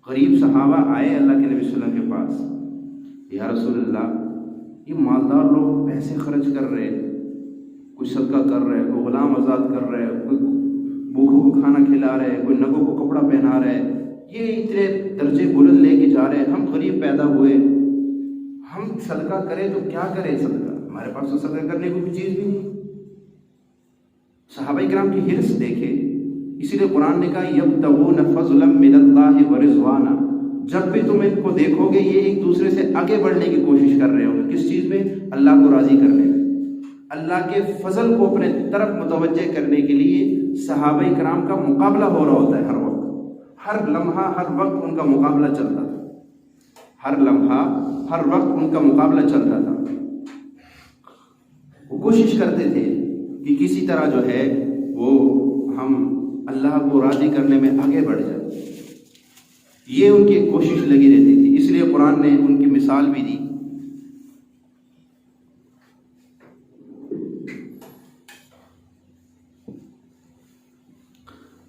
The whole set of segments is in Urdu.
غریب صحابہ آئے اللہ کے نبی صلی اللہ علیہ وسلم کے پاس، یا رسول اللہ یہ مالدار لوگ پیسے خرچ کر رہے، کوئی صدقہ کر رہے، کوئی غلام آزاد کر رہے، کوئی بھوکھوں کو کھانا کھلا رہے، کوئی ننگوں کو کپڑا پہنا رہے، یہ اتنے درجے بلند لے کے جا رہے، ہم غریب پیدا ہوئے، ہم صدقہ کریں تو کیا کریں؟ صدقہ ہمارے پاس تو صدقہ کرنے کو کوئی چیز بھی نہیں۔ صحابہ کرام کی حرص دیکھے، اسی لیے قرآن نے کہا یبتغون فضلا من اللہ ورضوانا، جب بھی تم ان کو دیکھو گے یہ ایک دوسرے سے آگے بڑھنے کی کوشش کر رہے ہوں گے، کس چیز میں؟ اللہ کو راضی کرنے میں، اللہ کے فضل کو اپنے طرف متوجہ کرنے کے لیے صحابہ کرام کا مقابلہ ہو رہا ہوتا ہے ہر وقت، ہر لمحہ ہر وقت ان کا مقابلہ چلتا تھا، ہر لمحہ ہر وقت ان کا مقابلہ چلتا تھا۔ وہ کوشش کرتے تھے کہ کسی طرح جو ہے وہ ہم اللہ کو راضی کرنے میں آگے بڑھ جائیں، یہ ان کی کوشش لگی رہتی تھی، اس لیے قرآن نے ان کی مثال بھی دی۔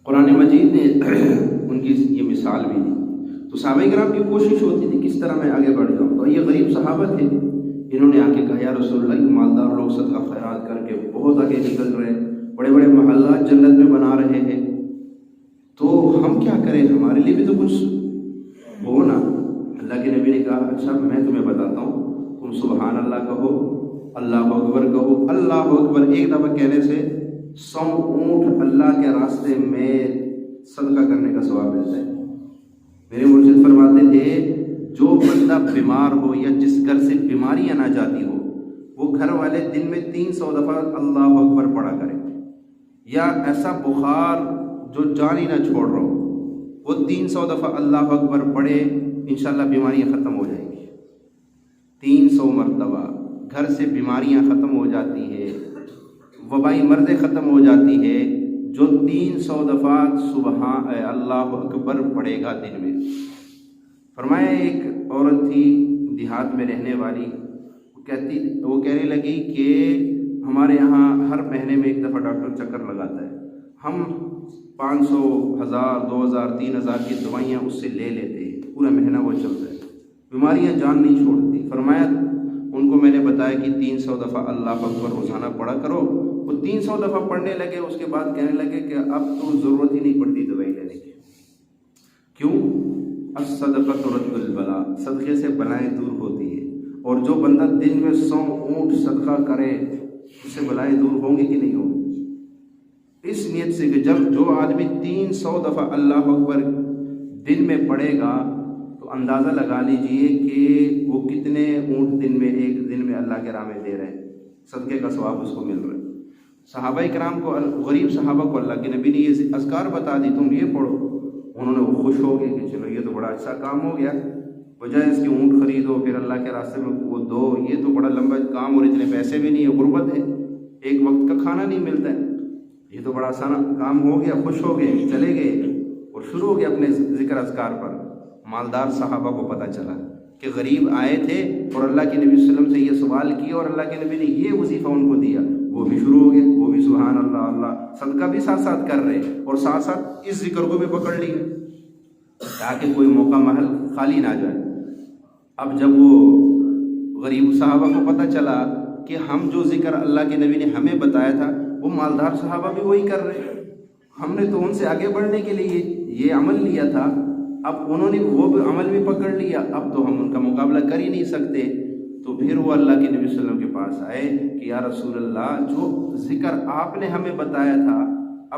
قرآن مجید نے ان کی یہ مثال بھی دی۔ تو صحابہ کرام کی کوشش ہوتی تھی کس طرح میں آگے بڑھ جاؤں، تو یہ غریب صحابہ تھے، انہوں نے آ کے کہا یا رسول اللہ یہ مالدار لوگ صدقہ خیرات کر کے بہت آگے نکل رہے ہیں، بڑے بڑے محلات جنت میں بنا رہے ہیں، تو ہم کیا کریں؟ ہمارے لیے بھی تو کچھ ہو نا۔ اللہ کے نبی نے کہا اچھا میں تمہیں بتاتا ہوں، تم سبحان اللہ کہو، اللہ اکبر کہو، اللہ اکبر ایک دفعہ کہنے سے 100 اونٹ اللہ کے راستے میں صدقہ کرنے کا ثواب ملتا ہے۔ میرے مرشد فرماتے تھے جو بندہ بیمار ہو یا جس گھر سے بیماریاں نہ جاتی ہو، وہ گھر والے دن میں 300 دفعہ اللہ اکبر پڑھا کرے، یا ایسا بخار جو جان ہی نہ چھوڑ رہا ہو وہ 300 دفعہ اللہ اکبر پڑھے، انشاءاللہ بیماریاں ختم ہو جائیں گی۔ 300 مرتبہ گھر سے بیماریاں ختم ہو جاتی ہے، وبائی مرضیں ختم ہو جاتی ہے جو 300 دفعہ سبحان اللہ اکبر پڑھے گا دن میں۔ فرمایا ایک عورت تھی دیہات میں رہنے والی، وہ کہنے لگی کہ ہمارے یہاں ہر مہینے میں ایک دفعہ ڈاکٹر چکر لگاتا ہے، ہم 500 1000 2000 3000 کی دوائیاں اس سے لے لیتے ہیں، پورا مہینہ وہ چلتا ہے، بیماریاں جان نہیں چھوڑتی۔ فرمایا ان کو میں نے بتایا کہ 300 دفعہ اللہ اکبر روزانہ پڑھا کرو، وہ 300 دفعہ پڑھنے لگے، اس کے بعد کہنے لگے کہ اب تو ضرورت ہی نہیں پڑتی دوائی لینے کی۔ کیوں؟ الصدقۃ ترد البلاء، صدقے سے بلائیں دور ہوتی ہے، اور جو بندہ دن میں 100 اونٹ صدقہ کرے اس سے بلائیں دور ہوں گی کہ نہیں ہوں گی؟ اس نیت سے کہ جب جو آدمی 300 دفعہ اللہ اکبر دن میں پڑھے گا تو اندازہ لگا لیجئے کہ وہ کتنے اونٹ دن میں ایک دن میں اللہ کے راہ میں دے رہے ہیں، صدقے کا ثواب اس کو مل رہا ہے۔ صحابہ کرام کو، غریب صحابہ کو اللہ کے نبی نے یہ اذکار بتا دی، تم یہ پڑھو، انہوں نے وہ خوش ہو گئے کہ چلو یہ تو بڑا اچھا کام ہو گیا، بجائے اس کے اونٹ خریدو پھر اللہ کے راستے میں وہ دو، یہ تو بڑا لمبا کام اور اتنے پیسے بھی نہیں ہے، غربت ہے، ایک وقت کا کھانا نہیں ملتا ہے، یہ تو بڑا آسان کام ہو گیا۔ خوش ہو گئے، چلے گئے اور شروع ہو گئے اپنے ذکر اذکار پر۔ مالدار صحابہ کو پتہ چلا کہ غریب آئے تھے اور اللہ کے نبی صلی اللہ علیہ وسلم سے یہ سوال کیا اور اللہ کے نبی نے یہ وظیفہ ان کو دیا، وہ بھی شروع ہو گئے، وہ بھی سبحان اللہ اللہ صدقہ بھی ساتھ ساتھ کر رہے اور ساتھ ساتھ اس ذکر کو بھی پکڑ لیا تاکہ کوئی موقع محل خالی نہ جائے۔ اب جب وہ غریب صحابہ کو پتہ چلا کہ ہم جو ذکر اللہ کے نبی نے ہمیں بتایا تھا وہ مالدار صحابہ بھی وہی کر رہے ہیں، ہم نے تو ان سے آگے بڑھنے کے لیے یہ عمل لیا تھا، اب انہوں نے وہ بھی عمل بھی پکڑ لیا، اب تو ہم ان کا مقابلہ کر ہی نہیں سکتے۔ تو پھر وہ اللہ کے نبی صلی اللہ علیہ وسلم کے پاس آئے کہ یا رسول اللہ جو ذکر آپ نے ہمیں بتایا تھا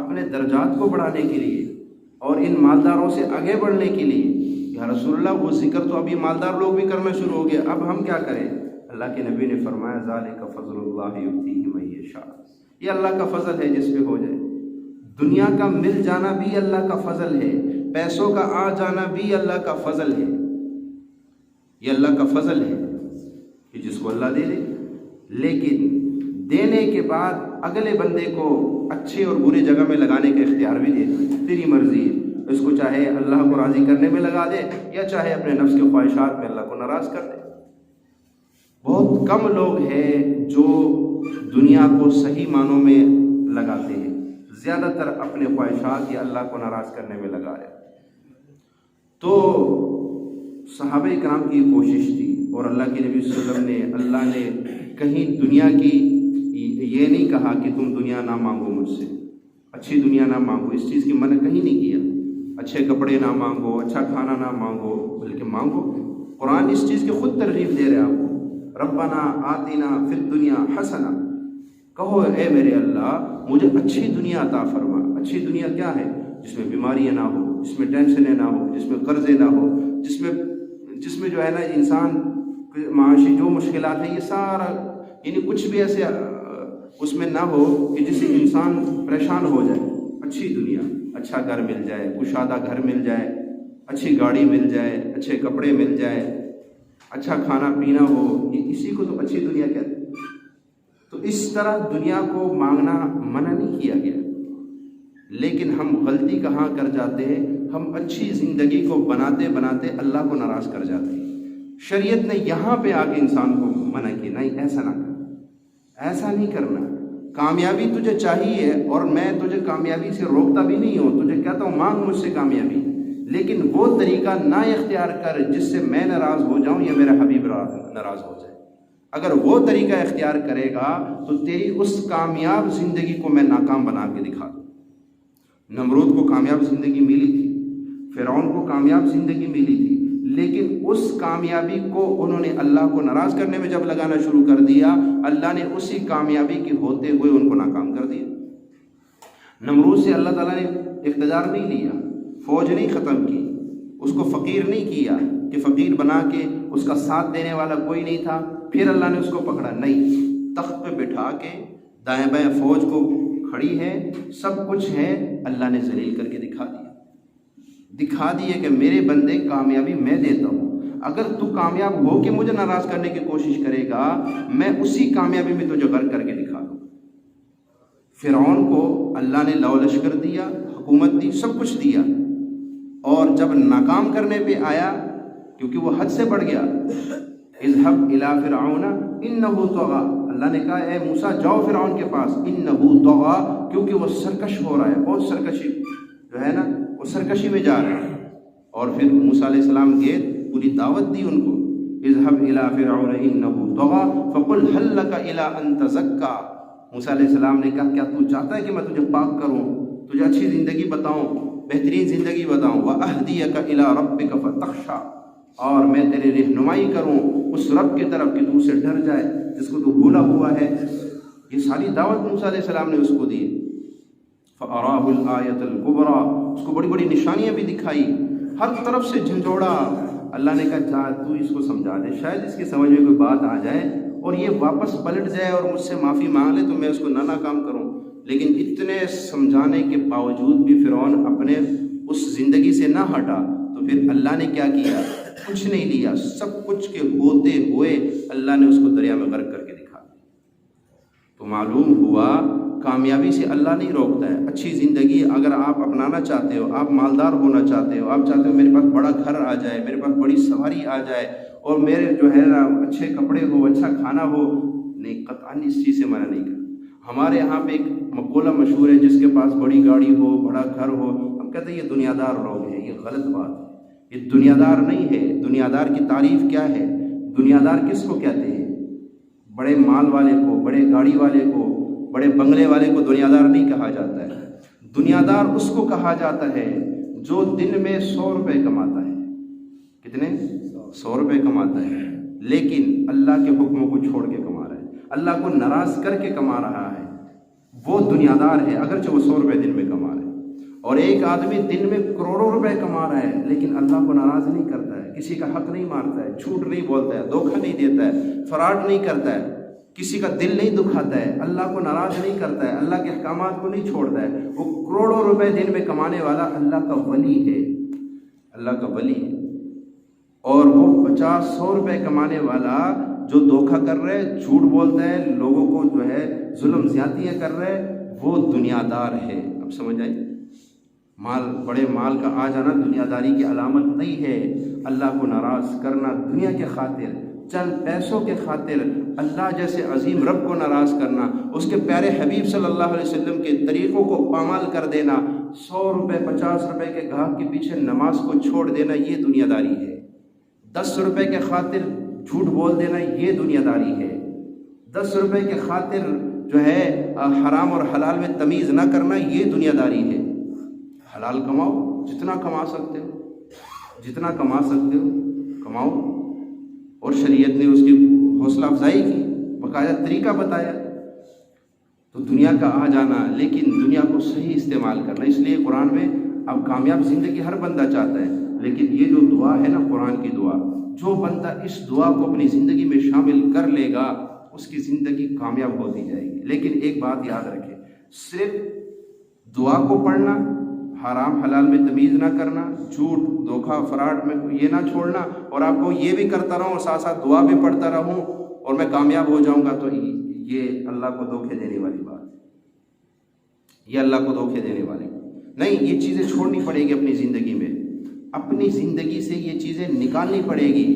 اپنے درجات کو بڑھانے کے لیے اور ان مالداروں سے آگے بڑھنے کے لیے، یا رسول اللہ وہ ذکر تو ابھی مالدار لوگ بھی کرنا شروع ہو گئے، اب ہم کیا کریں؟ اللہ کے نبی نے فرمایا ذالک فضل اللہ یؤتیہ من یشاء، یہ اللہ کا فضل ہے جس پہ ہو جائے۔ دنیا کا مل جانا بھی اللہ کا فضل ہے، پیسوں کا آ جانا بھی اللہ کا فضل ہے، یہ اللہ کا فضل ہے کہ جس کو اللہ دے دے، لیکن دینے کے بعد اگلے بندے کو اچھے اور برے جگہ میں لگانے کا اختیار بھی دے دے، تیری مرضی ہے، اس کو چاہے اللہ کو راضی کرنے میں لگا دے یا چاہے اپنے نفس کے خواہشات میں اللہ کو ناراض کر دے۔ بہت کم لوگ ہیں جو دنیا کو صحیح معنوں میں لگاتے ہیں، زیادہ تر اپنے خواہشات یا اللہ کو ناراض کرنے میں لگا رہے۔ تو صحابہ کرام کی کوشش تھی، اور اللہ کے نبی صلی اللہ علیہ وسلم نے، اللہ نے کہیں دنیا کی یہ نہیں کہا کہ تم دنیا نہ مانگو مجھ سے، اچھی دنیا نہ مانگو، اس چیز کی منع کہیں نہیں کیا، اچھے کپڑے نہ مانگو، اچھا کھانا نہ مانگو، بلکہ مانگو۔ قرآن اس چیز کی خود ترغیب دے رہے آپ کو، ربنا آتنا فی الدنیا حسنہ، کہو اے میرے اللہ مجھے اچھی دنیا عطا فرما۔ اچھی دنیا کیا ہے؟ جس میں بیماریاں نہ ہو، جس میں ٹینشنیں نہ ہو، جس میں قرضے نہ ہو، جس میں جو ہے نا انسان معاشی جو مشکلات ہیں یہ سارا، یعنی کچھ بھی ایسے اس میں نہ ہو کہ جس سے انسان پریشان ہو جائے۔ اچھی دنیا، اچھا گھر مل جائے، کشادہ گھر مل جائے، اچھی گاڑی مل جائے، اچھے کپڑے مل جائے، اچھا کھانا پینا ہو، یہ اسی کو تو اچھی دنیا کہتے ہیں۔ تو اس طرح دنیا کو مانگنا منع نہیں کیا گیا، لیکن ہم غلطی کہاں کر جاتے ہیں؟ ہم اچھی زندگی کو بناتے بناتے اللہ کو ناراض کر جاتے ہیں۔ شریعت نے یہاں پہ آ کے انسان کو منع کیا، نہیں ایسا نہ کر، ایسا نہیں کرنا۔ کامیابی تجھے چاہیے، اور میں تجھے کامیابی سے روکتا بھی نہیں ہوں، تجھے کہتا ہوں مانگ مجھ سے کامیابی، لیکن وہ طریقہ نہ اختیار کر جس سے میں ناراض ہو جاؤں یا میرا حبیب ناراض ہو جائے۔ اگر وہ طریقہ اختیار کرے گا تو تیری اس کامیاب زندگی کو میں ناکام بنا کے دکھا دوں۔ نمرود کو کامیاب زندگی ملی تھی، فرعون کو کامیاب زندگی ملی تھی، لیکن اس کامیابی کو انہوں نے اللہ کو ناراض کرنے میں جب لگانا شروع کر دیا، اللہ نے اسی کامیابی کے ہوتے ہوئے ان کو ناکام کر دیا۔ نمرود سے اللہ تعالیٰ نے اقتدار نہیں لیا، فوج نہیں ختم کی، اس کو فقیر نہیں کیا کہ فقیر بنا کے اس کا ساتھ دینے والا کوئی نہیں تھا، پھر اللہ نے اس کو پکڑا، نہیں، تخت پہ بٹھا کے دائیں بائیں فوج کو کھڑی ہے، سب کچھ ہے، اللہ نے ذلیل کر کے دکھا دیا کہ میرے بندے کامیابی میں دیتا ہوں، اگر تو کامیاب ہو کے مجھے ناراض کرنے کی کوشش کرے گا، میں اسی کامیابی میں تجھے غرق کر کے دکھا دوں۔ فرعون کو اللہ نے لو لشکر دیا، حکومت دی، سب کچھ دیا، اور جب ناکام کرنے پہ آیا، کیونکہ وہ حد سے بڑھ گیا، اذهب الى فرعون انه طغى، اللہ نے کہا اے موسیٰ جاؤ فرعون کے پاس، انه طغى، کیونکہ وہ سرکش ہو رہا ہے، بہت سرکشی جو ہے نا، وہ سرکشی میں جا رہا ہے۔ اور پھر موسیٰ علیہ السلام گئے، پوری دعوت دی ان کو، اذهب الى فرعون انه طغى فقل هل لك الى ان تزكى، موسیٰ علیہ السلام نے کہا کیا تو چاہتا ہے کہ میں تجھے پاک کروں، تجھے اچھی زندگی بتاؤں، بہترین زندگی بتاؤں، وَأَهْدِيَكَ إِلَىٰ رَبِّكَ فَتَخْشَىٰ، اور میں تیری رہنمائی کروں اس رب کی طرف کہ تو اسے ڈر جائے جس کو تو بھولا ہوا ہے۔ یہ ساری دعوت موسیٰ علیہ السلام نے اس کو دی۔ فَأَرَاهُ الْآيَةَ الْكُبْرَىٰ، اس کو بڑی بڑی نشانیاں بھی دکھائی، ہر طرف سے جھنجھوڑا۔ اللہ نے کہا جا تو اس کو سمجھا دے، شاید اس کی سمجھ میں کوئی بات آ جائے اور یہ واپس پلٹ جائے اور مجھ سے معافی مانگ لے تو میں اس کو نہ ناکام کروں۔ لیکن اتنے سمجھانے کے باوجود بھی فرعون اپنے اس زندگی سے نہ ہٹا، تو پھر اللہ نے کیا کیا؟ کچھ نہیں لیا، سب کچھ کے ہوتے ہوئے اللہ نے اس کو دریا میں غرق کر کے دکھا دیا۔ تو معلوم ہوا کامیابی سے اللہ نہیں روکتا ہے۔ اچھی زندگی اگر آپ اپنانا چاہتے ہو، آپ مالدار ہونا چاہتے ہو، آپ چاہتے ہو میرے پاس بڑا گھر آ جائے، میرے پاس بڑی سواری آ جائے، اور میرے جو ہے نا اچھے کپڑے ہو، اچھا کھانا ہو، نہیں، قطعاً اس چیز سے منع نہیں کرتا۔ ہمارے یہاں پہ ایک مقولہ مشہور ہے، جس کے پاس بڑی گاڑی ہو، بڑا گھر ہو، ہم کہتے ہیں یہ دنیا دار لوگ ہیں۔ یہ غلط بات ہے، یہ دنیا دار نہیں ہے۔ دنیا دار کی تعریف کیا ہے؟ دنیا دار کس کو کہتے ہیں؟ بڑے مال والے کو، بڑے گاڑی والے کو، بڑے بنگلے والے کو دنیا دار نہیں کہا جاتا ہے۔ دنیا دار اس کو کہا جاتا ہے جو دن میں 100 روپے کماتا ہے۔ کتنے؟ 100 روپے کماتا ہے، لیکن اللہ کے حکموں کو چھوڑ کے کما رہا ہے، اللہ کو ناراض کر کے کما رہا ہے، وہ دنیا دار ہے، اگرچہ وہ 100 روپے دن میں کما رہا ہے۔ اور ایک آدمی دن میں کروڑوں روپے کما رہا ہے، لیکن اللہ کو ناراض نہیں کرتا ہے، کسی کا حق نہیں مارتا ہے، جھوٹ نہیں بولتا ہے، دھوکہ نہیں دیتا ہے، فراڈ نہیں کرتا ہے، کسی کا دل نہیں دکھاتا ہے، اللہ کو ناراض نہیں کرتا ہے، اللہ کے احکامات کو نہیں چھوڑتا ہے، وہ کروڑوں روپے دن میں کمانے والا اللہ کا ولی ہے، اللہ کا ولی ہے۔ اور وہ 50-100 روپے کمانے والا جو دھوکہ کر رہے، جھوٹ بولتا ہے، لوگوں کو جو ہے ظلم زیادتیاں کر رہے، وہ دنیا دار ہے۔ اب سمجھ آئی؟ بڑے مال کا آ جانا دنیا داری کی علامت نہیں ہے۔ اللہ کو ناراض کرنا دنیا کے خاطر، چند پیسوں کے خاطر، اللہ جیسے عظیم رب کو ناراض کرنا، اس کے پیارے حبیب صلی اللہ علیہ وسلم کے طریقوں کو پامال کر دینا، 100 روپے 50 روپے کے گاہک کے پیچھے نماز کو چھوڑ دینا یہ دنیا داری ہے، 10 روپے کے خاطر جھوٹ بول دینا یہ دنیا داری ہے، 10 روپے کے خاطر جو ہے حرام اور حلال میں تمیز نہ کرنا یہ دنیا داری ہے۔ حلال کماؤ، جتنا کما سکتے ہو، جتنا کما سکتے ہو کماؤ، اور شریعت نے اس کی حوصلہ افزائی کی، باقاعدہ طریقہ بتایا۔ تو دنیا کا آ جانا، لیکن دنیا کو صحیح استعمال کرنا، اس لیے قرآن میں اب کامیاب زندگی ہر بندہ چاہتا ہے، لیکن یہ جو دعا ہے نا قرآن کی دعا، جو بندہ اس دعا کو اپنی زندگی میں شامل کر لے گا اس کی زندگی کامیاب ہوتی جائے گی۔ لیکن ایک بات یاد رکھیں، صرف دعا کو پڑھنا، حرام حلال میں تمیز نہ کرنا، جھوٹ دھوکہ فراڈ میں یہ نہ چھوڑنا، اور آپ کو یہ بھی کرتا رہوں اور ساتھ ساتھ دعا بھی پڑھتا رہوں اور میں کامیاب ہو جاؤں گا، تو یہ اللہ کو دھوکے دینے والی بات ہے، یہ اللہ کو دھوکے دینے والی نہیں۔ یہ چیزیں چھوڑنی پڑے گی اپنی زندگی میں، اپنی زندگی سے یہ چیزیں نکالنی پڑے گی،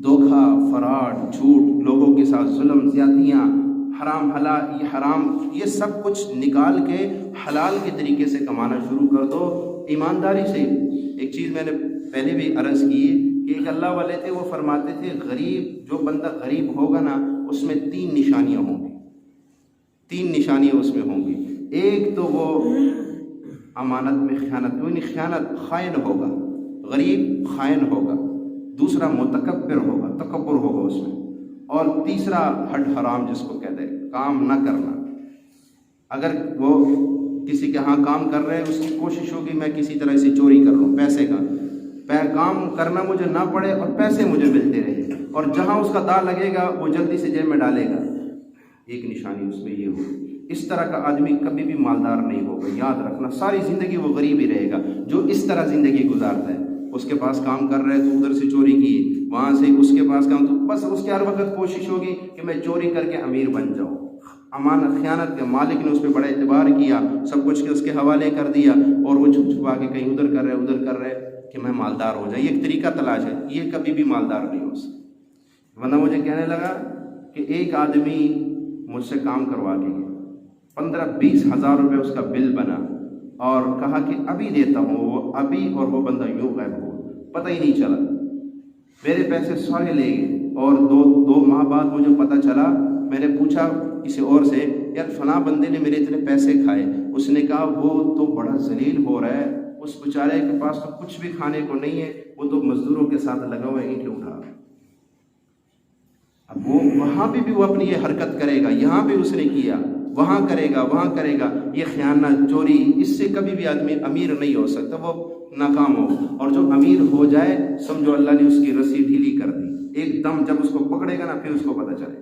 دھوکہ فراڈ جھوٹ، لوگوں کے ساتھ ظلم زیادتیاں، حرام حلال، یہ حرام یہ سب کچھ نکال کے حلال کے طریقے سے کمانا شروع کر دو، ایمانداری سے۔ ایک چیز میں نے پہلے بھی عرض کی کہ ایک اللہ والے تھے، وہ فرماتے تھے غریب جو بندہ غریب ہوگا نا اس میں 3 نشانیاں ہوں گی، 3 نشانیاں اس میں ہوں گی۔ ایک تو وہ امانت میں خیانت، یعنی خیانت، خائن ہوگا، غریب خائن ہوگا۔ دوسرا متکبر ہوگا، تکبر ہوگا اس میں، اور تیسرا ہٹ حرام جس کو کہتے ہیں، کام نہ کرنا۔ اگر وہ کسی کے ہاں کام کر رہے ہیں، اس کی کوشش ہوگی میں کسی طرح سے چوری کر لوں، پیسے کا کام کرنا مجھے نہ پڑے اور پیسے مجھے ملتے رہے، اور جہاں اس کا داغ لگے گا وہ جلدی سے جیب میں ڈالے گا۔ ایک نشانی اس میں یہ ہوگی۔ اس طرح کا آدمی کبھی بھی مالدار نہیں ہوگا، یاد رکھنا، ساری زندگی وہ غریب ہی رہے گا جو اس طرح زندگی گزارتا ہے۔ اس کے پاس کام کر رہے تو ادھر سے چوری کی، وہاں سے اس کے پاس کام، تو بس اس کی ہر وقت کوشش ہوگی کہ میں چوری کر کے امیر بن جاؤں۔ امانت خیانت کے مالک نے اس پہ بڑا اعتبار کیا، سب کچھ اس کے حوالے کر دیا، اور وہ چھپ چھپا کے کہیں ادھر کر رہے کہ میں مالدار ہو جائے۔ یہ ایک طریقہ تلاش ہے، یہ کبھی بھی مالدار نہیں ہو سکتا۔ ورنہ مجھے کہنے لگا کہ ایک آدمی مجھ سے کام کروا کے گیا، 15-20 ہزار روپے اس کا بل بنا، اور کہا کہ ابھی دیتا ہوں، وہ ابھی، اور وہ بندہ یوں غائب ہوا، پتہ ہی نہیں چلا، میرے پیسے سارے لے گئے۔ اور دو ماہ بعد مجھے پتہ چلا، میں نے پوچھا کسی اور سے، یار فلاں بندے نے میرے اتنے پیسے کھائے، اس نے کہا وہ تو بڑا ذلیل ہو رہا ہے، اس بیچارے کے پاس تو کچھ بھی کھانے کو نہیں ہے، وہ تو مزدوروں کے ساتھ لگا ہوا ہے، اینٹیں اٹھا۔ اب وہ وہاں بھی وہ اپنی یہ حرکت کرے گا، یہاں بھی اس نے کیا، وہاں کرے گا، یہ خیانت چوری، اس سے کبھی بھی آدمی امیر نہیں ہو سکتا، وہ ناکام ہو۔ اور جو امیر ہو جائے سمجھو اللہ نے اس کی رسی ڈھیلی کر دی، ایک دم جب اس کو پکڑے گا نا پھر اس کو پتہ چلے۔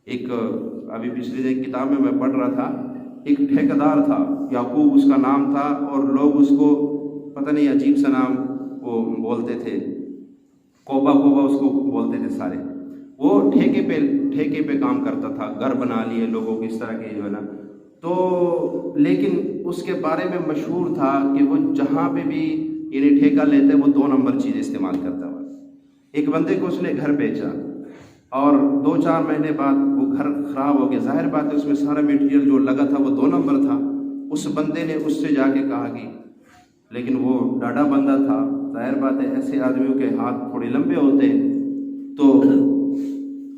ایک ابھی پچھلی ایک کتاب میں پڑھ رہا تھا، ایک ٹھیکیدار تھا، یعقوب اس کا نام تھا، اور لوگ اس کو پتہ نہیں عجیب سا نام وہ بولتے تھے، کوبا اس کو بولتے تھے سارے۔ وہ ٹھیکے پہ کام کرتا تھا، گھر بنا لیے لوگوں کی اس طرح کے جو ہے نا، تو لیکن اس کے بارے میں مشہور تھا کہ وہ جہاں پہ بھی یعنی ٹھیکہ لیتے وہ 2 نمبر چیز استعمال کرتا ہوا۔ ایک بندے کو اس نے گھر بیچا، اور 2-4 مہینے بعد وہ گھر خراب ہو گیا، ظاہر بات ہے اس میں سارا میٹیریل جو لگا تھا وہ 2 نمبر تھا۔ اس بندے نے اس سے جا کے کہا کہ، لیکن وہ ڈاڈا بندہ تھا، ظاہر بات ہے ایسے آدمیوں کے ہاتھ تھوڑے لمبے ہوتے ہیں، تو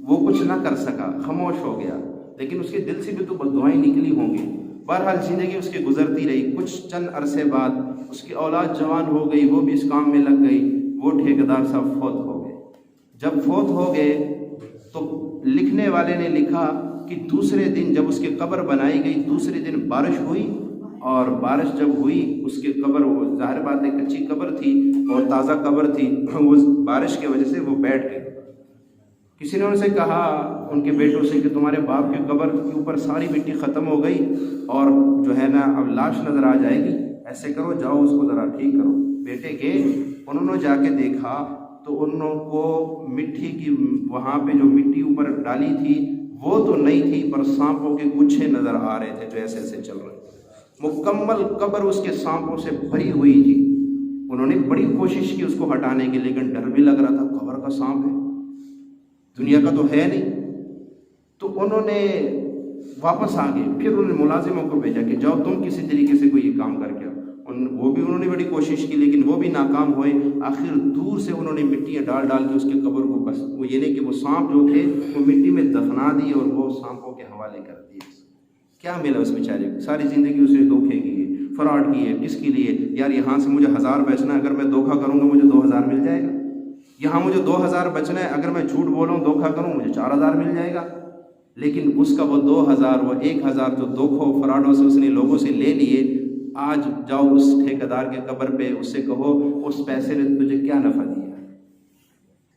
وہ کچھ نہ کر سکا، خاموش ہو گیا، لیکن اس کے دل سے بھی تو بددعائیں نکلی ہوں گی۔ بہرحال زندگی اس کی گزرتی رہی، کچھ چند عرصے بعد اس کی اولاد جوان ہو گئی، وہ بھی اس کام میں لگ گئی، وہ ٹھیکیدار صاحب فوت ہو گئے۔ جب فوت ہو گئے تو لکھنے والے نے لکھا کہ دوسرے دن جب اس کی قبر بنائی گئی، دوسرے دن بارش ہوئی، اور بارش جب ہوئی اس کی قبر، وہ ظاہر بات ہے کچی قبر تھی اور تازہ قبر تھی، وہ بارش کی وجہ سے وہ بیٹھ گئے۔ کسی نے ان سے کہا، ان کے بیٹوں سے، کہ تمہارے باپ کی قبر کے اوپر ساری مٹی ختم ہو گئی اور جو ہے نا اب لاش نظر آ جائے گی، ایسے کرو جاؤ اس کو ذرا ٹھیک کرو۔ بیٹے گئے، انہوں نے جا کے دیکھا تو انہوں کو مٹی کی وہاں پہ جو مٹی اوپر ڈالی تھی وہ تو نہیں تھی، پر سانپوں کے گچھے نظر آ رہے تھے جو ایسے ایسے چل رہے تھے۔ مکمل قبر اس کے سانپوں سے بھری ہوئی تھی۔ انہوں نے بڑی کوشش کی اس کو ہٹانے کی، لیکن ڈر بھی لگ رہا تھا، قبر کا سانپ ہے، دنیا کا تو ہے نہیں۔ تو انہوں نے واپس آ گئے. پھر انہوں نے ملازموں کو بھیجا کہ جاؤ تم کسی طریقے سے کوئی یہ کام کر کے آؤ. وہ بھی انہوں نے بڑی کوشش کی لیکن وہ بھی ناکام ہوئے. آخر دور سے انہوں نے مٹیاں ڈال کے اس کے قبر کو بس وہ یہ نہیں کہ وہ سانپ جو تھے وہ مٹی میں دفنا دیے اور وہ سانپوں کے حوالے کر دیے. کیا ملا اس بیچارے کو؟ ساری زندگی اس نے دھوکے کیے، فراڈ کیے. کس کے لیے؟ یار یہاں سے مجھے 1000 بچنا ہے، اگر میں دھوکہ کروں گا مجھے 2000 مل جائے گا. یہاں مجھے 2000 بچنا ہے، اگر میں جھوٹ بولوں دھوکہ کروں مجھے 4000 مل جائے گا. لیکن اس کا وہ 2000 وہ 1000 جو دھوکوں فراڈوں سے اس نے لوگوں سے لے لیے، آج جاؤ اس ٹھیکیدار کے قبر پہ اس سے کہو اس پیسے نے تجھے کیا نفع دیا؟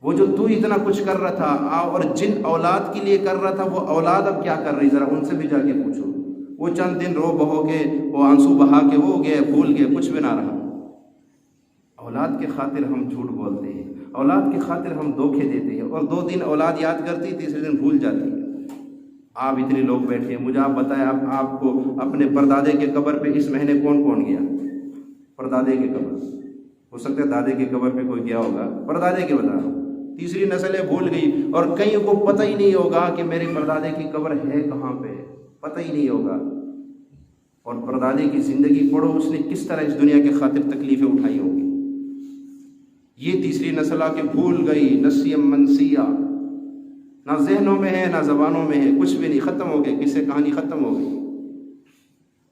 وہ جو تو اتنا کچھ کر رہا تھا اور جن اولاد کے لیے کر رہا تھا وہ اولاد اب کیا کر رہی؟ ذرا ان سے بھی جا کے پوچھو. وہ چند دن رو بہو کے وہ آنسو بہا کے وہ گئے بھول گئے، کچھ بھی نہ رہا. اولاد کے خاطر ہم جھوٹ بولتے ہیں، اولاد کی خاطر ہم دھوکے دیتے ہیں، اور 2 دن اولاد یاد کرتی تیسرے دن بھول جاتی ہے. آپ اتنے لوگ بیٹھے ہیں، مجھے آپ بتائیں آپ کو اپنے پردادے کے قبر پہ اس مہینے کون گیا؟ پردادے کے قبر. ہو سکتا ہے دادے کے قبر پہ کوئی گیا ہوگا، پردادے کے بتا رہا ہوں. تیسری نسلیں بھول گئی اور کئی کو پتہ ہی نہیں ہوگا کہ میرے پردادے کی قبر ہے کہاں پہ، پتہ ہی نہیں ہوگا. اور پردادے کی زندگی پڑھو، اس نے کس طرح اس دنیا کے خاطر تکلیفیں اٹھائی ہوں گی. یہ تیسری نسل آ کے بھول گئی. نسیم منسیہ، نہ ذہنوں میں ہے نہ زبانوں میں ہے، کچھ بھی نہیں، ختم ہو گئے، کس سے کہانی ختم ہو گئی.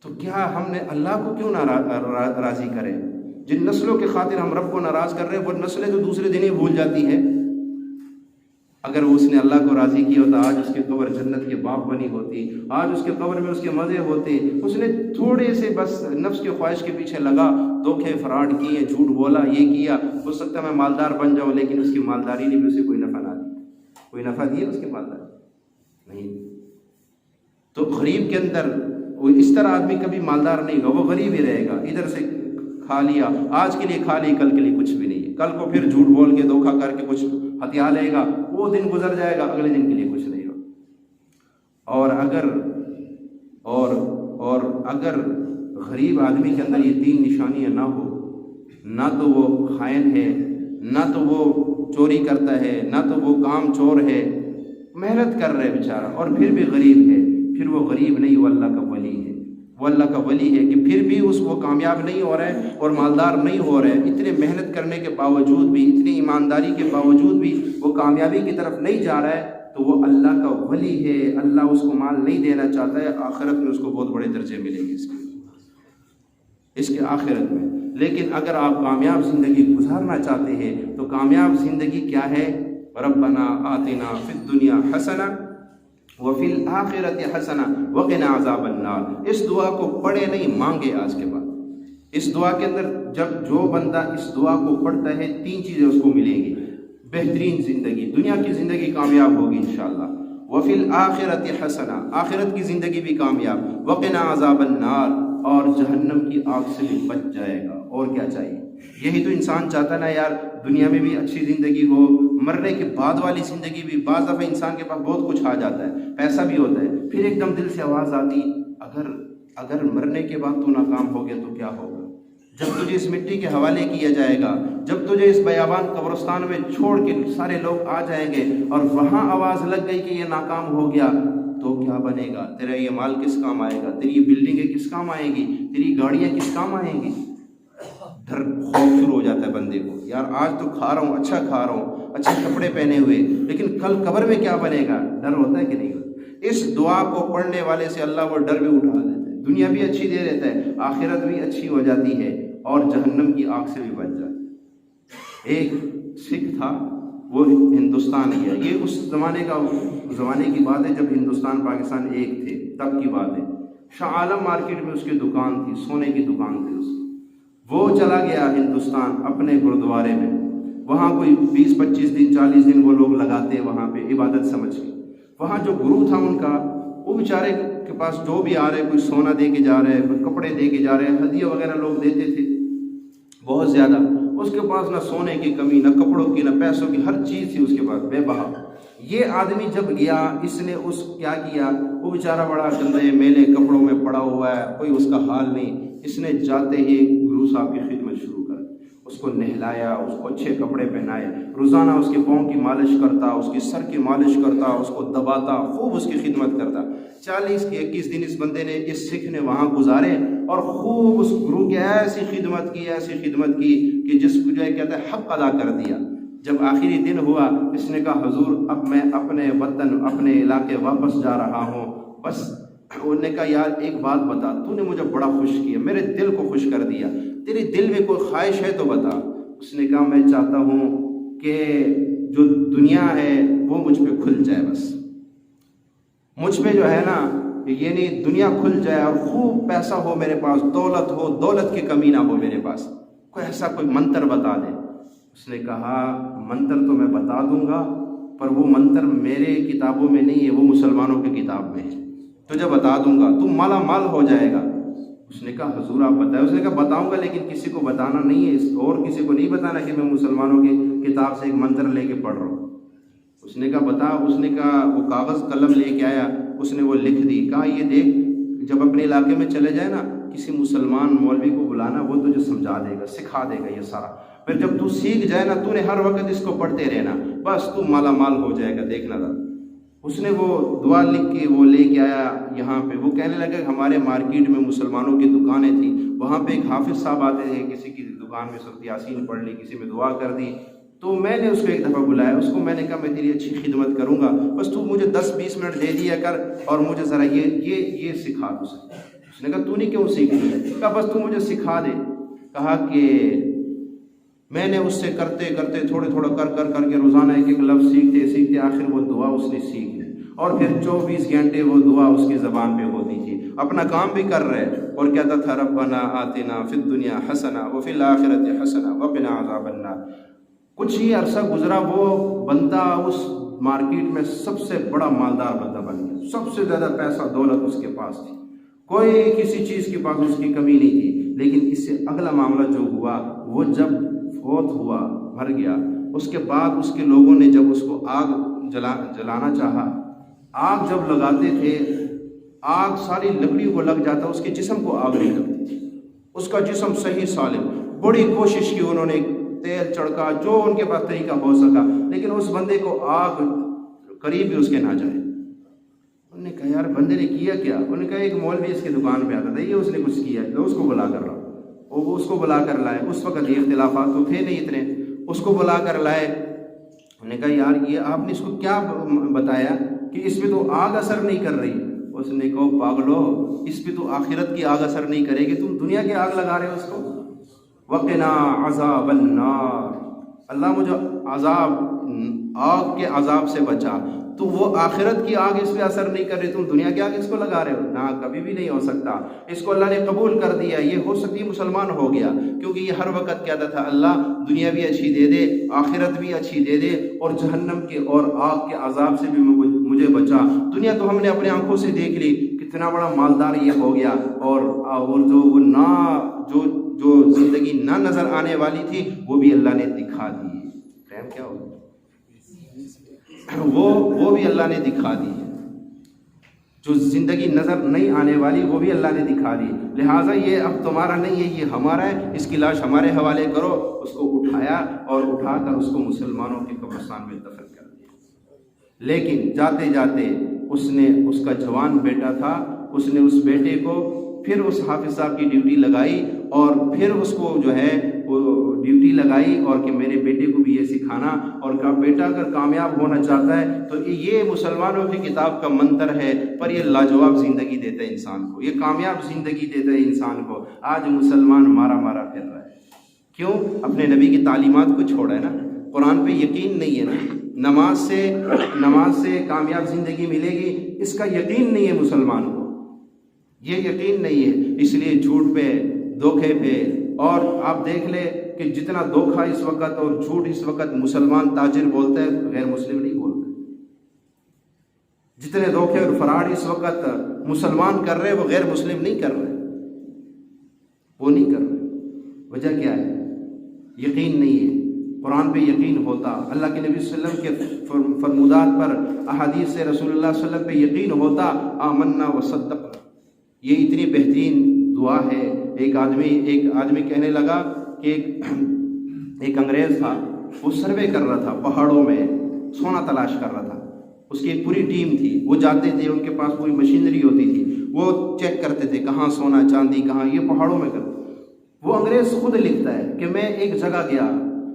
تو کیا ہم نے اللہ کو کیوں نہ راضی کرے؟ جن نسلوں کے خاطر ہم رب کو ناراض کر رہے ہیں وہ نسلیں تو دوسرے دن ہی بھول جاتی ہیں. اگر اس نے اللہ کو راضی کیا ہوتا آج اس کی قبر جنت کے باپ بنی ہوتی، آج اس کے قبر میں اس کے مزے ہوتے. اس نے تھوڑے سے بس نفس کے خواہش کے پیچھے لگا، دھوکے فراڈ کیے، جھوٹ بولا، یہ کیا. ہو سکتا ہے میں مالدار بن جاؤں لیکن اس کی مالداری نے بھی اسے کوئی نفع نہ دیا. کوئی نفع دیا اس کے مالدار نہیں. تو غریب کے اندر وہ اس طرح آدمی کبھی مالدار نہیں ہوگا، وہ غریب ہی رہے گا. ادھر سے کھا لیا، آج کے لیے کھا لی، کل کے لیے کچھ بھی نہیں ہے. کل کو پھر جھوٹ بول کے دھوکہ کر کے کچھ ہتھیار لے گا، وہ دن گزر جائے گا، اگلے دن کے لیے کچھ نہیں ہوگا. اور اگر غریب آدمی کے اندر یہ 3 نشانیاں نہ ہو، نہ تو وہ خائن ہے، نہ تو وہ چوری کرتا ہے، نہ تو وہ کام چور ہے، محنت کر رہے بیچارہ اور پھر بھی غریب ہے، پھر وہ غریب نہیں، وہ اللہ کا ولی ہے. وہ اللہ کا ولی ہے کہ پھر بھی وہ کامیاب نہیں ہو رہا ہے اور مالدار نہیں ہو رہا ہے. اتنے محنت کرنے کے باوجود بھی، اتنی ایمانداری کے باوجود بھی وہ کامیابی کی طرف نہیں جا رہا ہے، تو وہ اللہ کا ولی ہے. اللہ اس کو مال نہیں دینا چاہتا ہے، آخرت میں اس کو بہت بڑے درجے ملیں گے اس کے آخرت میں. لیکن اگر آپ کامیاب زندگی گزارنا چاہتے ہیں تو کامیاب زندگی کیا ہے؟ ربنا آتنا فی الدنیا حسنہ وفی الآخرۃ حسنہ وقنا عذاب النار. اس دعا کو پڑھے نہیں، مانگے آج کے بعد. اس دعا کے اندر جب جو بندہ اس دعا کو پڑھتا ہے 3 چیزیں اس کو ملیں گی. بہترین زندگی، دنیا کی زندگی کامیاب ہوگی انشاءاللہ. وفی الآخرۃ حسنہ، آخرت کی زندگی بھی کامیاب. وقنا عذاب النار، اور جہنم کی آگ سے بھی بچ جائے گا. اور کیا چاہیے؟ یہی تو انسان چاہتا نا یار، دنیا میں بھی اچھی زندگی ہو، مرنے کے بعد والی زندگی بھی. بعض دفعہ انسان کے پاس بہت کچھ آ جاتا ہے، پیسہ بھی ہوتا ہے، پھر ایک دم دل سے آواز آتی، اگر مرنے کے بعد تو ناکام ہو گیا تو کیا ہوگا؟ جب تجھے اس مٹی کے حوالے کیا جائے گا، جب تجھے اس بیابان قبرستان میں چھوڑ کے سارے لوگ آ جائیں گے اور وہاں آواز لگ گئی کہ یہ ناکام ہو گیا، تو کیا بنے گا؟ تیرا یہ مال کس کام آئے گا؟ تیری یہ بلڈنگیں کس کام آئیں گی؟ تیری گاڑیاں کس کام آئیں گی؟ ڈر خوف شروع ہو جاتا ہے بندے کو. یار آج تو کھا رہا ہوں، اچھا کھا رہا ہوں، اچھے کپڑے پہنے ہوئے، لیکن کل قبر میں کیا بنے گا؟ ڈر ہوتا ہے کہ نہیں؟ اس دعا کو پڑھنے والے سے اللہ وہ ڈر بھی اٹھا دیتا ہے. دنیا بھی اچھی دے دیتا ہے، آخرت بھی اچھی ہو جاتی ہے اور جہنم کی آگ سے بھی بچ جاتا ہے. ایک سکھ تھا، وہ ہندوستان گیا. یہ اس زمانے کی بات ہے جب ہندوستان پاکستان ایک تھے، تب کی بات ہے. شاہ عالم مارکیٹ میں اس کی دکان تھی، سونے کی دکان تھی اس کی. وہ چلا گیا ہندوستان اپنے گرودوارے میں. وہاں کوئی 20-25 دن 40 دن وہ لوگ لگاتے ہیں وہاں پہ عبادت سمجھ کے. وہاں جو گرو تھا ان کا، وہ بیچارے کے پاس جو بھی آ رہے، کوئی سونا دے کے جا رہے، کوئی کپڑے دے کے جا رہے، ہدیہ وغیرہ لوگ دیتے تھے بہت زیادہ. اس کے پاس نہ سونے کی کمی، نہ کپڑوں کی، نہ پیسوں کی، ہر چیز تھی اس کے پاس بے بہا. یہ آدمی جب گیا، اس نے کیا کیا، وہ بیچارہ بڑا گندے میلے کپڑوں میں پڑا ہوا ہے، کوئی اس کا حال نہیں. اس نے جاتے ہی گرو صاحب کی خدمت شروع کر. اس کو نہلایا، اس کو اچھے کپڑے پہنائے، روزانہ اس کے پاؤں کی مالش کرتا، اس کی سر کی مالش کرتا، اس کو دباتا، خوب اس کی خدمت کرتا۔ 40 کے 21 دن اس بندے نے، اس سکھ نے وہاں گزارے اور خوب اس گرو کی ایسی خدمت کی کہ جس کو جو ہے کہتا ہے حق ادا کر دیا۔ جب آخری دن ہوا، اس نے کہا حضور اب میں اپنے وطن، اپنے علاقے واپس جا رہا ہوں، بس انہوں نے کہا یار ایک بات بتا، تو نے مجھے بڑا خوش کیا، میرے دل کو خوش کر دیا، تیرے دل میں کوئی خواہش ہے تو بتا۔ اس نے کہا میں چاہتا ہوں کہ جو دنیا ہے وہ مجھ پہ کھل جائے، بس مجھ پہ جو ہے نا یعنی دنیا کھل جائے اور خوب پیسہ ہو میرے پاس، دولت ہو، دولت کی کمی نہ ہو میرے پاس، کوئی ایسا کوئی منتر بتا دے۔ اس نے کہا منتر تو میں بتا دوں گا، پر وہ منتر میرے کتابوں میں نہیں ہے، وہ مسلمانوں کی کتاب میں ہے، تجھے بتا دوں گا، تو مالا مال ہو جائے گا۔ اس نے کہا حضور آپ بتائیں۔ اس نے کہا بتاؤں گا لیکن کسی کو بتانا نہیں ہے، اور کسی کو نہیں بتانا کہ میں مسلمانوں کی کتاب سے ایک منتر لے کے پڑھ رہا ہوں۔ اس نے کہا بتا۔ اس نے کہا وہ کاغذ قلم لے کے آیا، اس نے وہ لکھ دی، کہا یہ دیکھ جب اپنے علاقے میں چلے جائے نا، کسی مسلمان مولوی کو بلانا، وہ تجھے سمجھا دے گا، سکھا دے گا یہ سارا، پھر جب تو سیکھ جائے نا، تو نے ہر وقت اس کو پڑھتے رہنا، بس تو مالا مال ہو جائے گا، دیکھنا تھا۔ اس نے وہ دعا لکھ کے وہ لے کے آیا یہاں پہ۔ وہ کہنے لگا کہ ہمارے مارکیٹ میں مسلمانوں کی دکانیں تھیں، وہاں پہ ایک حافظ صاحب آتے تھے، کسی کی دکان میں سورۃ یاسین پڑھ لی، کسی میں دعا کر دی، تو میں نے اس کو ایک دفعہ بلایا، اس کو میں نے کہا میں تیری اچھی خدمت کروں گا، بس تو مجھے 10-20 منٹ دے دیا کر اور مجھے ذرا یہ سکھا دو۔ اس نے کہا تو نہیں کیوں سیکھنی ہے؟ کہا بس تو مجھے سکھا دے۔ کہا کہ میں نے اس سے کرتے کرتے تھوڑا کر کے روزانہ ایک لفظ سیکھتے آخر وہ دعا اس نے سیکھ لی، اور پھر 24 گھنٹے وہ دعا اس کی زبان پہ ہوتی تھی، اپنا کام بھی کر رہے اور کہتا تھا ربنا آتنا فی الدنیا حسنہ وفی الآخرۃ حسنہ وقنا عذاب النار۔ کچھ ہی عرصہ گزرا، وہ بندہ اس مارکیٹ میں سب سے بڑا مالدار بندہ بن گیا، سب سے زیادہ پیسہ دولت اس کے پاس تھی، کوئی کسی چیز کے پاس اس کی کمی نہیں تھی۔ لیکن اس سے اگلا معاملہ جو ہوا، وہ جب فوت ہوا، مر گیا، اس کے بعد اس کے لوگوں نے جب اس کو آگ جلانا چاہا، آگ جب لگاتے تھے، آگ ساری لکڑی کو لگ جاتا، اس کے جسم کو آگ نہیں لگتی تھی، اس کا جسم صحیح سالم۔ بڑی کوشش کی انہوں نے، تیل چڑکا، جو ان کے پاس طریقہ ہو سکا، لیکن اس بندے کو آگ قریب بھی اس کے نہ جائے۔ انہوں نے کہا یار بندے نے کیا کیا؟ انہوں نے کہا ایک مولوی اس کی دکان پہ آتا تھا، یہ اس نے کچھ کیا، تو اس کو بلا کر لاؤ۔ وہ اس کو بلا کر لائے، اس وقت یہ اختلافات تو تھے نہیں اتنے، اس کو بلا کر لائے۔ انہوں نے کہا یار یہ آپ نے اس کو کیا بتایا کہ اس پہ تو آگ اثر نہیں کر رہی؟ اس نے کہا پاگلو، اس پہ تو آخرت کی آگ اثر نہیں کرے گی، تم دنیا کی آگ لگا رہے ہو اس کو۔ وقنا عذاب النار، اللہ مجھے آگ کے عذاب سے بچا، تو وہ آخرت کی آگ اس پہ اثر نہیں کر رہی، تم دنیا کی آگ اس کو لگا رہے ہو؟ نہ، کبھی بھی نہیں ہو سکتا۔ اس کو اللہ نے قبول کر دیا، یہ ہو سکتی مسلمان ہو گیا، کیونکہ یہ ہر وقت کہتا تھا اللہ دنیا بھی اچھی دے دے، آخرت بھی اچھی دے دے، اور جہنم کے اور آگ کے عذاب سے بھی مجھے بچا۔ دنیا تو ہم نے اپنی آنکھوں سے دیکھ لی، کتنا بڑا مالدار یہ ہو گیا، اور جو زندگی نہ نظر آنے والی تھی وہ بھی اللہ نے دکھا دی۔ ٹائم کیا ہوگا؟ وہ بھی اللہ نے دکھا دی، جو زندگی نظر نہیں آنے والی وہ بھی اللہ نے دکھا دی۔ لہٰذا یہ اب تمہارا نہیں ہے، یہ ہمارا ہے، اس کی لاش ہمارے حوالے کرو۔ اس کو اٹھایا اور اٹھا کر اس کو مسلمانوں کے قبرستان میں دفن کر دیا۔ لیکن جاتے جاتے اس کا جوان بیٹا تھا، اس نے اس بیٹے کو پھر اس حافظ صاحب کی ڈیوٹی لگائی، اور پھر اس کو جو ہے وہ ڈیوٹی لگائی، اور کہ میرے بیٹے کو بھی یہ سکھانا، اور کہا بیٹا اگر کامیاب ہونا چاہتا ہے تو یہ مسلمانوں کی کتاب کا منتر ہے، پر یہ لاجواب زندگی دیتا ہے انسان کو، یہ کامیاب زندگی دیتا ہے انسان کو۔ آج مسلمان مارا پھر رہا ہے، کیوں؟ اپنے نبی کی تعلیمات کو چھوڑا ہے نا، قرآن پہ یقین نہیں ہے نا، نماز سے کامیاب زندگی ملے گی، اس کا یقین نہیں ہے مسلمان کو، یہ یقین نہیں ہے، اس لیے جھوٹ پہ، دھوکے پہ، اور آپ دیکھ لیں کہ جتنا دھوکہ اس وقت اور جھوٹ اس وقت مسلمان تاجر بولتا ہے، غیر مسلم نہیں بولتا۔ جتنے دھوکے اور فراڈ اس وقت مسلمان کر رہے وہ غیر مسلم نہیں کر رہے، وہ نہیں کر رہے۔ وجہ کیا ہے؟ یقین نہیں ہے۔ قرآن پہ یقین ہوتا، اللہ کے نبی صلی اللہ علیہ وسلم کے فرمودات پر، احادیث سے رسول اللہ صلی اللہ علیہ وسلم پہ یقین ہوتا، آمنا وصدقنا۔ یہ اتنی بہترین دعا ہے۔ ایک آدمی کہنے لگا کہ ایک انگریز تھا، وہ سروے کر رہا تھا، پہاڑوں میں سونا تلاش کر رہا تھا، اس کی ایک پوری ٹیم تھی، وہ جاتے تھے، ان کے پاس پوری مشینری ہوتی تھی، وہ چیک کرتے تھے کہاں سونا چاندی کہاں، یہ پہاڑوں میں کرتے۔ وہ انگریز خود لکھتا ہے کہ میں ایک جگہ گیا،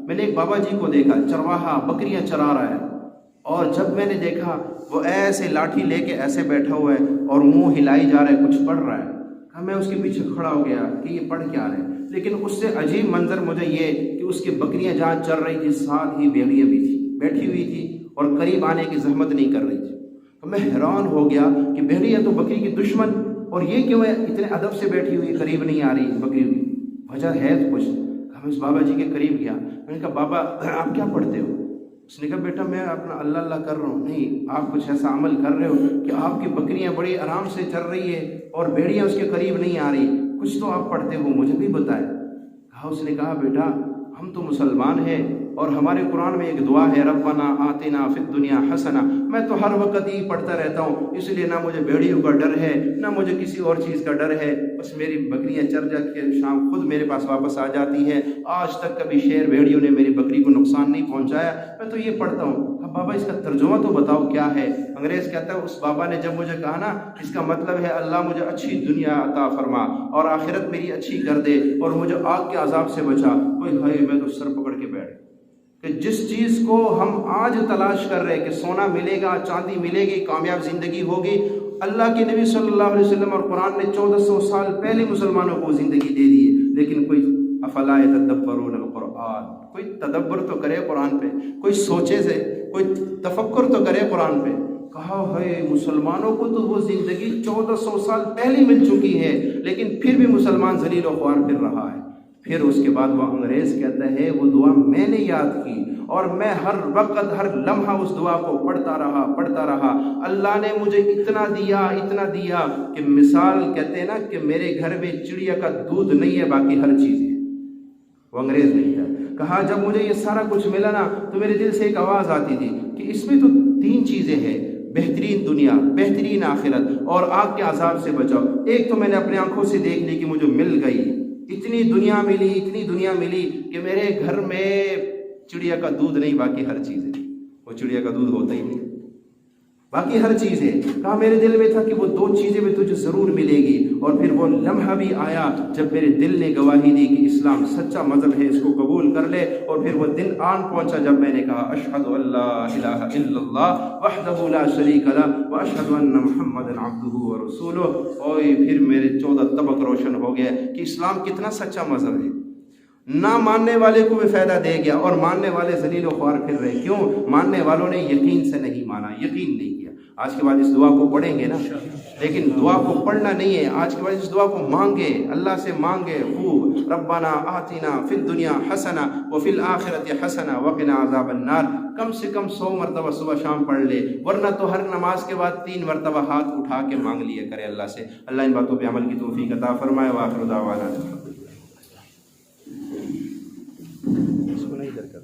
میں نے ایک بابا جی کو دیکھا، چرواہا بکریاں چرا رہا ہے، اور جب میں نے دیکھا وہ ایسے لاٹھی لے کے ایسے بیٹھا ہوا ہے اور منہ ہلائی جا رہا ہے، کچھ پڑھ رہا ہے۔ میں اس کے پیچھے کھڑا ہو گیا کہ یہ پڑھ کیا رہے ہیں، لیکن اس سے عجیب منظر مجھے یہ کہ اس کی بکریاں جہاں چر رہی تھی ساتھ ہی بھیڑیاں بھی تھی، بیٹھی ہوئی تھی اور قریب آنے کی زحمت نہیں کر رہی تھی۔ تو میں حیران ہو گیا کہ بھیڑیا تو بکری کی دشمن، اور یہ کیوں ہے اتنے ادب سے بیٹھی ہوئی، قریب نہیں آ رہی بکری ہوئی، وجہ ہے تو کچھ۔ میں اس بابا جی کے قریب گیا، میں نے کہا بابا آپ کیا پڑھتے ہو؟ اس نے کہا بیٹا میں اپنا اللہ اللہ کر رہا ہوں۔ نہیں، آپ کچھ ایسا عمل کر رہے ہو کہ آپ کی بکریاں بڑی آرام سے چر رہی ہے اور بھیڑیاں اس کے قریب نہیں آ رہی، کچھ تو آپ پڑھتے ہو، مجھے بھی بتائے۔ اس نے کہا بیٹا ہم تو مسلمان ہیں اور ہمارے قرآن میں ایک دعا ہے، ربنا آتنا فی الدنیا حسنہ، میں تو ہر وقت ہی پڑھتا رہتا ہوں، اس لیے نہ مجھے بھیڑیوں کا ڈر ہے نہ مجھے کسی اور چیز کا ڈر ہے، بس میری بکریاں چر جا کے شام خود میرے پاس واپس آ جاتی ہے، آج تک کبھی شیر بھیڑیوں نے میری بکری کو نقصان نہیں پہنچایا، میں تو یہ پڑھتا ہوں۔ اب بابا اس کا ترجمہ تو بتاؤ کیا ہے؟ انگریز کہتا ہے اس بابا نے جب مجھے کہا نا اس کا مطلب ہے اللہ مجھے اچھی دنیا عطا فرما اور آخرت میری اچھی کر دے اور مجھے آگ کے عذاب سے بچا، کوئی بھائی میں تو سر پکڑ کے بیٹھ کہ جس چیز کو ہم آج تلاش کر رہے کہ سونا ملے گا، چاندی ملے گی، کامیاب زندگی ہوگی، اللہ کے نبی صلی اللہ علیہ وسلم اور قرآن نے 1400 سال پہلے مسلمانوں کو زندگی دے دی ہے، لیکن کوئی افلا یتدبرون القرآن، کوئی تدبر تو کرے قرآن پہ، کوئی سوچے سے، کوئی تفکر تو کرے قرآن پہ۔ کہا ہے مسلمانوں کو تو وہ زندگی 1400 سال پہلے مل چکی ہے، لیکن پھر بھی مسلمان ذلیل و خوار پھر رہا ہے۔ پھر اس کے بعد وہ انگریز کہتا ہے وہ دعا میں نے یاد کی اور میں ہر وقت ہر لمحہ اس دعا کو پڑھتا رہا۔ اللہ نے مجھے اتنا دیا کہ مثال کہتے ہیں نا کہ میرے گھر میں چڑیا کا دودھ نہیں ہے، باقی ہر چیز ہے۔ وہ انگریز نہیں تھا، کہا جب مجھے یہ سارا کچھ ملا نا تو میرے دل سے ایک آواز آتی تھی کہ اس میں تو 3 چیزیں ہیں، بہترین دنیا، بہترین آخرت اور آگ کے عذاب سے بچاؤ۔ ایک تو میں نے اپنے آنکھوں سے دیکھ لی کہ مجھے مل گئی، اتنی دنیا ملی کہ میرے گھر میں چڑیا کا دودھ نہیں، باقی ہر چیز ہے۔ وہ چڑیا کا دودھ ہوتا ہی نہیں، باقی ہر چیز ہے۔ کہا میرے دل میں تھا کہ وہ 2 چیزیں بھی تجھے ضرور ملے گی، اور پھر وہ لمحہ بھی آیا جب میرے دل نے گواہی دی کہ اسلام سچا مذہب ہے، اس کو قبول کر لے، اور پھر وہ دن آن پہنچا جب میں نے کہا اشہد ان لا الہ الا اللہ وحدہ لا شریک لہ واشہد ان محمدا عبدہ ورسولہ، اور پھر میرے 14 طبق روشن ہو گیا کہ اسلام کتنا سچا مذہب ہے۔ نہ ماننے والے کو بھی فائدہ دے گیا اور ماننے والے ذلیل و خوار پھر رہے، کیوں؟ ماننے والوں نے یقین سے نہیں مانا، یقین نہیں کیا۔ آج کے بعد اس دعا کو پڑھیں گے نا، لیکن دعا کو پڑھنا نہیں ہے، آج کے بعد اس دعا کو مانگے، اللہ سے مانگے خوب، ربنا آتنا فی الدنیا حسنہ وفی الآخرۃ حسنہ وقنا عذاب النار، کم سے کم 100 مرتبہ صبح شام پڑھ لے، ورنہ تو ہر نماز کے بعد 3 مرتبہ ہاتھ اٹھا کے مانگ لیا کرے اللہ سے۔ اللہ ان باتوں پہ عمل کی توفیق عطا فرمائے۔ وآخر دعوانا اس کو نہیں ادھر کر